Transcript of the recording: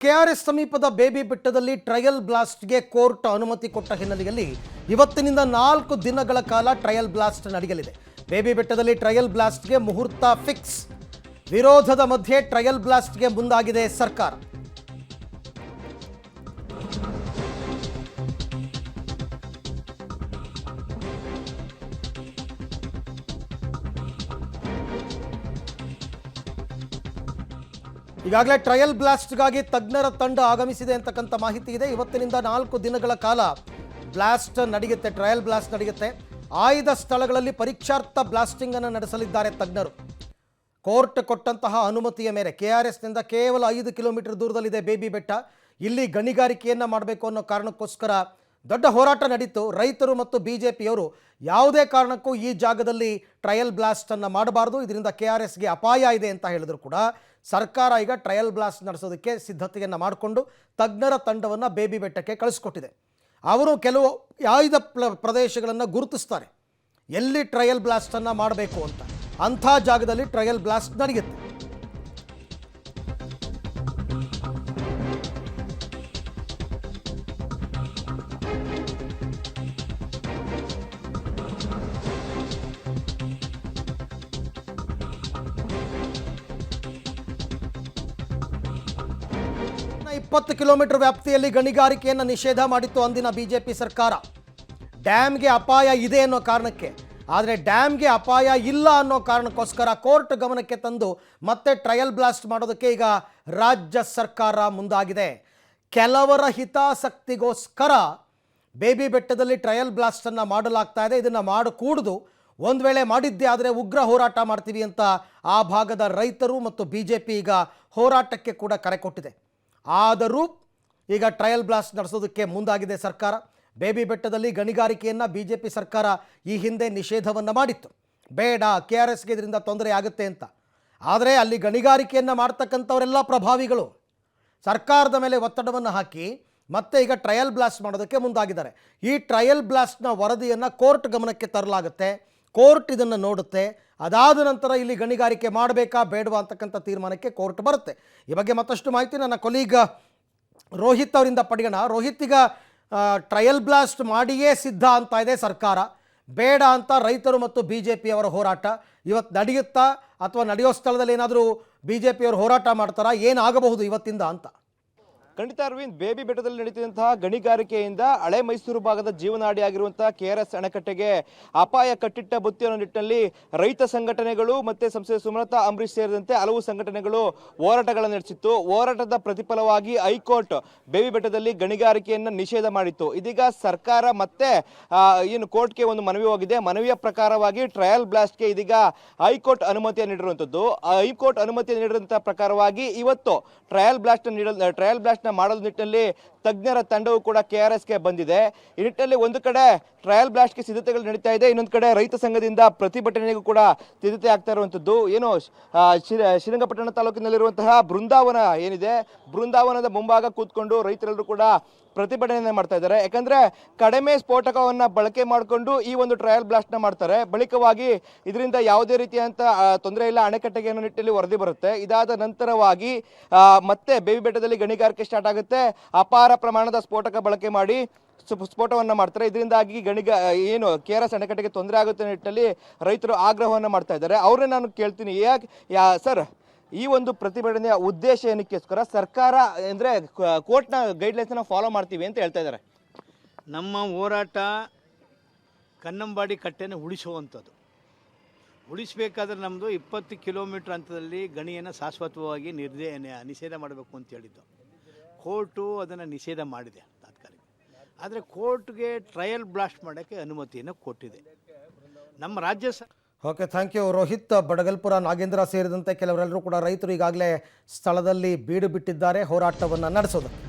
KRS ಸಮೀಪದ baby ಬೆಟ್ಟದಲ್ಲಿ trial ಬ್ಲಾಸ್ಟ್ಗೆ court ಅನುಮತಿ ಕೊಟ್ಟ ಹಿನ್ನೆಲೆಯಲ್ಲಿ ಇವತ್ತಿನಿಂದ 4 ದಿನಗಳ ಕಾಲ ಟ್ರಯಲ್ ಬ್ಲಾಸ್ಟ್ ನಡೆಯಲಿದೆ. ಬೇಬಿ ಬೆಟ್ಟದಲ್ಲಿ ಟ್ರಯಲ್ ಬ್ಲಾಸ್ಟ್ಗೆ ಮುಹೂರ್ತ ಫಿಕ್ಸ್. ವಿರೋಧದ ಮಧ್ಯೆ ಟ್ರಯಲ್ ಬ್ಲಾಸ್ಟ್ಗೆ ಮುಂದಾಗಿದೆ ಸರ್ಕಾರ. ಈಗಾಗಲೇ ಟ್ರಯಲ್ ಬ್ಲಾಸ್ಟ್ಗಾಗಿ ತಜ್ಞರ ತಂಡ ಆಗಮಿಸಿದೆ ಅಂತಕ್ಕಂಥ ಮಾಹಿತಿ ಇದೆ. ಇವತ್ತಿನಿಂದ 4 ದಿನಗಳ ಕಾಲ ಬ್ಲಾಸ್ಟ್ ನಡೆಯುತ್ತೆ, ಟ್ರಯಲ್ ಬ್ಲಾಸ್ಟ್ ನಡೆಯುತ್ತೆ. ಆಯ್ದ ಸ್ಥಳಗಳಲ್ಲಿ ಪರೀಕ್ಷಾರ್ಥ ಬ್ಲಾಸ್ಟಿಂಗ್ ಅನ್ನು ನಡೆಸಲಿದ್ದಾರೆ ತಜ್ಞರು. ಕೋರ್ಟ್ ಕೊಟ್ಟಂತಹ ಅನುಮತಿಯ ಮೇರೆ ಕೆಆರ್ಎಸ್ನಿಂದ ಕೇವಲ 5 ಕಿಲೋಮೀಟರ್ ದೂರದಲ್ಲಿದೆ ಬೇಬಿ ಬೆಟ್ಟ. ಇಲ್ಲಿ ಗಣಿಗಾರಿಕೆಯನ್ನು ಮಾಡಬೇಕು ಅನ್ನೋ ಕಾರಣಕ್ಕೋಸ್ಕರ ದೊಡ್ಡ ಹೋರಾಟ ನಡೀತು. ರೈತರು ಮತ್ತು ಬಿಜೆಪಿಯವರು ಯಾವುದೇ ಕಾರಣಕ್ಕೂ ಈ ಜಾಗದಲ್ಲಿ ಟ್ರಯಲ್ ಬ್ಲಾಸ್ಟನ್ನು ಮಾಡಬಾರ್ದು, ಇದರಿಂದ ಕೆಆರ್ಎಸ್ಗೆ ಅಪಾಯ ಇದೆ ಅಂತ ಹೇಳಿದ್ರು ಕೂಡ ಸರ್ಕಾರ ಈಗ ಟ್ರಯಲ್ ಬ್ಲಾಸ್ಟ್ ನಡೆಸೋದಕ್ಕೆ ಸಿದ್ಧತೆಯನ್ನು ಮಾಡಿಕೊಂಡು ತಜ್ಞರ ತಂಡವನ್ನು ಬೇಬಿ ಬೆಟ್ಟಕ್ಕೆ ಕಳಿಸ್ಕೊಟ್ಟಿದೆ. ಅವರು ಕೆಲವು ಆಯ್ದ ಪ್ರದೇಶಗಳನ್ನು ಗುರುತಿಸ್ತಾರೆ, ಎಲ್ಲಿ ಟ್ರಯಲ್ ಬ್ಲಾಸ್ಟನ್ನು ಮಾಡಬೇಕು ಅಂತ. ಅಂಥ ಜಾಗದಲ್ಲಿ ಟ್ರಯಲ್ ಬ್ಲಾಸ್ಟ್ ನಡೆಯುತ್ತೆ. ನ 20 ಕಿಲೋಮೀಟರ್ ವ್ಯಾಪ್ತಿಯಲ್ಲಿ ಗಣಿಗಾರಿಕೆಯನ್ನು ನಿಷೇಧ ಮಾಡಿತ್ತು ಅಂದಿನ ಬಿಜೆಪಿ ಸರ್ಕಾರ. ಡ್ಯಾಮ್ಗೆ ಅಪಾಯ ಇದೆ ಅನ್ನೋ ಕಾರಣಕ್ಕೆ. ಆದರೆ ಡ್ಯಾಮ್ಗೆ ಅಪಾಯ ಇಲ್ಲ ಅನ್ನೋ ಕಾರಣಕ್ಕೋಸ್ಕರ ಕೋರ್ಟ್ ಗಮನಕ್ಕೆ ತಂದು ಮತ್ತೆ ಟ್ರಯಲ್ ಬ್ಲಾಸ್ಟ್ ಮಾಡೋದಕ್ಕೆ ಈಗ ರಾಜ್ಯ ಸರ್ಕಾರ ಮುಂದಾಗಿದೆ. ಕೆಲವರ ಹಿತಾಸಕ್ತಿಗೋಸ್ಕರ ಬೇಬಿ ಬೆಟ್ಟದಲ್ಲಿ ಟ್ರಯಲ್ ಬ್ಲಾಸ್ಟನ್ನು ಮಾಡಲಾಗ್ತಾ ಇದೆ. ಇದನ್ನು ಮಾಡಕೂಡದು, ಒಂದು ವೇಳೆ ಮಾಡಿದ್ದೇ ಆದರೆ ಉಗ್ರ ಹೋರಾಟ ಮಾಡ್ತೀವಿ ಅಂತ ಆ ಭಾಗದ ರೈತರು ಮತ್ತು ಬಿಜೆಪಿ ಈಗ ಹೋರಾಟಕ್ಕೆ ಕೂಡ ಕರೆ ಕೊಟ್ಟಿದೆ. ಆದರೂ ಈಗ ಟ್ರಯಲ್ ಬ್ಲಾಸ್ಟ್ ನಡೆಸೋದಕ್ಕೆ ಮುಂದಾಗಿದೆ ಸರ್ಕಾರ. ಬೇಬಿ ಬೆಟ್ಟದಲ್ಲಿ ಗಣಿಗಾರಿಕೆಯನ್ನು ಬಿಜೆಪಿ ಸರ್ಕಾರ ಈ ಹಿಂದೆ ನಿಷೇಧವನ್ನು ಮಾಡಿತ್ತು, ಬೇಡ ಕೆಆರ್ಎಸ್ಗೆ ಇದರಿಂದ ತೊಂದರೆ ಆಗುತ್ತೆ ಅಂತ. ಆದರೆ ಅಲ್ಲಿ ಗಣಿಗಾರಿಕೆಯನ್ನು ಮಾಡ್ತಕ್ಕಂಥವರೆಲ್ಲ ಪ್ರಭಾವಿಗಳು ಸರ್ಕಾರದ ಮೇಲೆ ಒತ್ತಡವನ್ನು ಹಾಕಿ ಮತ್ತೆ ಈಗ ಟ್ರಯಲ್ ಬ್ಲಾಸ್ಟ್ ಮಾಡೋದಕ್ಕೆ ಮುಂದಾಗಿದ್ದಾರೆ. ಈ ಟ್ರಯಲ್ ಬ್ಲಾಸ್ಟ್ನ ವರದಿಯನ್ನು ಕೋರ್ಟ್ ಗಮನಕ್ಕೆ ತರಲಾಗುತ್ತೆ. ಕೋರ್ಟ್ ಇದನ್ನು ನೋಡುತ್ತೆ. ಅದಾದ ನಂತರ ಇಲ್ಲಿ ಗಣಿಗಾರಿಕೆ ಮಾಡಬೇಕಾ ಬೇಡವಾ ಅಂತಕ್ಕಂಥ ತೀರ್ಮಾನಕ್ಕೆ ಕೋರ್ಟ್ ಬರುತ್ತೆ. ಈ ಬಗ್ಗೆ ಮತ್ತಷ್ಟು ಮಾಹಿತಿ ನನ್ನ ಕೊಲೀಗ್ ರೋಹಿತ್ ಅವರಿಂದ ಪಡೆಯೋಣ. ರೋಹಿತ್, ಈಗ ಟ್ರಯಲ್ ಬ್ಲಾಸ್ಟ್ ಮಾಡಿಯೇ ಸಿದ್ಧ ಅಂತ ಇದೆ ಸರ್ಕಾರ, ಬೇಡ ಅಂತ ರೈತರು ಮತ್ತು ಬಿ ಜೆ ಪಿಯವರ ಹೋರಾಟ ಇವತ್ತು ನಡೆಯುತ್ತಾ ಅಥವಾ ನಡೆಯೋ ಸ್ಥಳದಲ್ಲಿ ಏನಾದರೂ ಬಿ ಜೆ ಪಿಯವರು ಹೋರಾಟ ಮಾಡ್ತಾರಾ? ಏನಾಗಬಹುದು ಇವತ್ತಿಂದ ಅಂತ? ಖಂಡಿತ ಅರವಿಂದ್, ಬೇಬಿ ಬೆಟ್ಟದಲ್ಲಿ ನಡೀತಿದ್ದಂತಹ ಗಣಿಗಾರಿಕೆಯಿಂದ ಹಳೆ ಮೈಸೂರು ಭಾಗದ ಜೀವನಾಡಿಯಾಗಿರುವಂತಹ ಕೆಆರ್ಎಸ್ ಅಣೆಕಟ್ಟೆಗೆ ಅಪಾಯ ಕಟ್ಟಿಟ್ಟ ಬುತ್ತಿ ಅನ್ನೋ ನಿಟ್ಟಿನಲ್ಲಿ ರೈತ ಸಂಘಟನೆಗಳು ಮತ್ತೆ ಸಂಸದೆ ಸುಮಲತಾ ಅಂಬರೀಶ್ ಸೇರಿದಂತೆ ಹಲವು ಸಂಘಟನೆಗಳು ಹೋರಾಟಗಳನ್ನು ನಡೆಸಿತ್ತು. ಹೋರಾಟದ ಪ್ರತಿಫಲವಾಗಿ ಹೈಕೋರ್ಟ್ ಬೇಬಿ ಬೆಟ್ಟದಲ್ಲಿ ಗಣಿಗಾರಿಕೆಯನ್ನು ನಿಷೇಧ ಮಾಡಿತ್ತು. ಇದೀಗ ಸರ್ಕಾರ ಮತ್ತೆ ಏನು ಕೋರ್ಟ್ಗೆ ಒಂದು ಮನವಿ ಹೋಗಿದೆ. ಮನವಿಯ ಪ್ರಕಾರವಾಗಿ ಟ್ರಯಲ್ ಬ್ಲಾಸ್ಟ್ಗೆ ಇದೀಗ ಹೈಕೋರ್ಟ್ ಅನುಮತಿಯನ್ನು ನೀಡಿರುವಂಥದ್ದು. ಹೈಕೋರ್ಟ್ ಅನುಮತಿ ನೀಡಿದಂತಹ ಪ್ರಕಾರವಾಗಿ ಇವತ್ತು ಟ್ರಯಲ್ ಬ್ಲಾಸ್ಟ್ ಮಾಡಲು ನಿಟ್ಟಿನಲ್ಲಿ ತಜ್ಞರ ತಂಡವು ಕೂಡ ಕೆಆರ್ಎಸ್ಗೆ ಬಂದಿದೆ. ಈ ನಿಟ್ಟಿನಲ್ಲಿ ಒಂದು ಕಡೆ ಟ್ರಯಲ್ ಬ್ಲಾಸ್ಟ್ಗೆ ಸಿದ್ಧತೆಗಳು ನಡೀತಾ ಇದೆ, ಇನ್ನೊಂದು ಕಡೆ ರೈತ ಸಂಘದಿಂದ ಪ್ರತಿಭಟನೆಗೂ ಕೂಡ ಸಿದ್ಧತೆ ಆಗ್ತಾ ಇರುವಂಥದ್ದು. ಏನು ಶ್ರೀರಂಗಪಟ್ಟಣ ತಾಲೂಕಿನಲ್ಲಿರುವಂತಹ ಬೃಂದಾವನ ಏನಿದೆ, ಬೃಂದಾವನದ ಮುಂಭಾಗ ಕೂತ್ಕೊಂಡು ರೈತರೆಲ್ಲರೂ ಕೂಡ ಪ್ರತಿಭಟನೆ ಮಾಡ್ತಾ ಇದ್ದಾರೆ. ಯಾಕಂದ್ರೆ ಕಡಿಮೆ ಸ್ಫೋಟಕವನ್ನ ಬಳಕೆ ಮಾಡಿಕೊಂಡು ಈ ಒಂದು ಟ್ರಯಲ್ ಬ್ಲಾಸ್ಟ್ ನ ಮಾಡ್ತಾರೆ. ಬಳಿಕವಾಗಿ ಇದರಿಂದ ಯಾವುದೇ ರೀತಿಯಂತ ತೊಂದರೆ ಇಲ್ಲ ಅಣೆಕಟ್ಟೆಗೆ ಅನ್ನೋ ನಿಟ್ಟಿನಲ್ಲಿ ವರದಿ ಬರುತ್ತೆ. ಇದಾದ ನಂತರವಾಗಿ ಮತ್ತೆ ಬೇಬಿ ಬೆಟ್ಟದಲ್ಲಿ ಗಣಿಗಾರಿಕೆ ಸ್ಟಾರ್ಟ್ ಆಗುತ್ತೆ. ಅಪಾರ ಪ್ರಮಾಣದ ಸ್ಫೋಟಕ ಬಳಕೆ ಮಾಡಿ ಸ್ಫೋಟವನ್ನು ಮಾಡ್ತಾರೆ. ಇದರಿಂದಾಗಿ ಏನು ಕೆಆರ್ಎಸ್ ಅಣೆಕಟ್ಟೆಗೆ ತೊಂದರೆ ಆಗುತ್ತೆ ನಿಟ್ಟಿನಲ್ಲಿ ರೈತರು ಆಗ್ರಹವನ್ನು ಮಾಡ್ತಾ ಇದ್ದಾರೆ. ಅವ್ರನ್ನೇ ನಾನು ಕೇಳ್ತೀನಿ, ಸರ್, ಈ ಒಂದು ಪ್ರತಿಭಟನೆಯ ಉದ್ದೇಶ ಏನಕ್ಕೋಸ್ಕರ? ಸರ್ಕಾರ ಅಂದರೆ ಕೋರ್ಟ್ನ ಗೈಡ್ಲೈನ್ಸ್ನ ಫಾಲೋ ಮಾಡ್ತೀವಿ ಅಂತ ಹೇಳ್ತಾ ಇದ್ದಾರೆ. ನಮ್ಮ ಹೋರಾಟ ಕನ್ನಂಬಾಡಿ ಕಟ್ಟೆನ ಉಳಿಸುವಂಥದ್ದು. ಉಳಿಸಬೇಕಾದ್ರೆ ನಮ್ಮದು 20 ಕಿಲೋಮೀಟ್ರ್ ಹಂತದಲ್ಲಿ ಗಣಿಯನ್ನು ಶಾಶ್ವತವಾಗಿ ನಿಷೇಧ ಮಾಡಬೇಕು ಅಂತ ಹೇಳಿದ್ದು. ಕೋರ್ಟು ಅದನ್ನು ನಿಷೇಧ ಮಾಡಿದೆ ತಾತ್ಕಾಲಿಕ. ಆದರೆ ಕೋರ್ಟ್ಗೆ ಟ್ರಯಲ್ ಬ್ಲಾಸ್ಟ್ ಮಾಡೋಕ್ಕೆ ಅನುಮತಿಯನ್ನು ಕೊಟ್ಟಿದೆ ನಮ್ಮ ರಾಜ್ಯ okay, thank you Rohit. Badagalpura, Nagendra ಸೇರಿದಂತೆ ಕೆಲವರೆಲ್ಲರೂ ಕೂಡ ರೈತರು ಈಗಾಗಲೇ ಸ್ಥಳದಲ್ಲಿ ಬೀಡು ಬಿಟ್ಟಿದ್ದಾರೆ ಹೋರಾಟವನ್ನು ನಡೆಸೋದಕ್ಕೆ.